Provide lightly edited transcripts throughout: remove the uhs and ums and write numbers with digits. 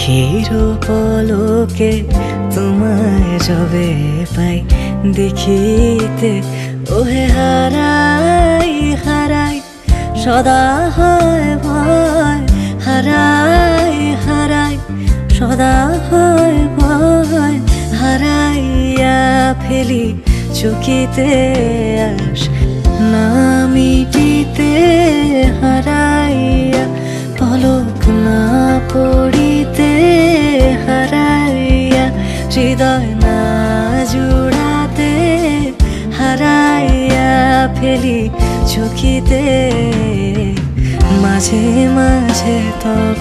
আখির পলকে তোমায় যবে পাই দেখিতে, ওহে হারাই হারাই সদা হয় ভয়, হারাই হারাই সদা হয় ভয়। হারাইয়া ফেলি চকিতে আস না মিটিতে, হারাইয়া পলক না পড়িতে, হারাইয়া হৃদয় না জুড়াতে, হারাইয়া ফেলি চকিতে। মাঝে মাঝে তব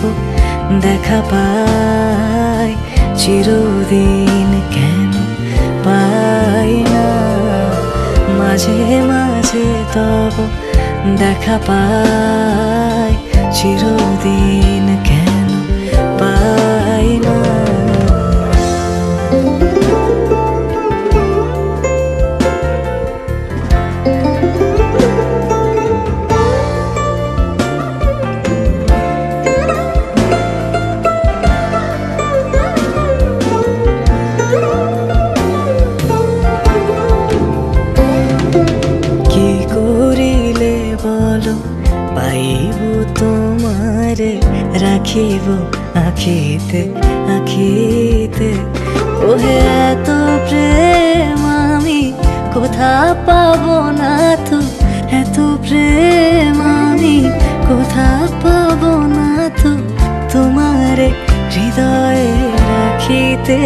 দেখা পাই, চিরদিন কেন পাই না। মাঝে মাঝে তব দেখা পাই, চিরদিন কেন পাই না। কি করিলে বলো পাইব তোমারে, রাখিব আখিতে আখিতে। ওহে এত প্রেম আমি কোথা পাবো না তো, এত প্রেম আমি কোথা পাবো না তো। তোমারে হৃদয়ে রাখিতে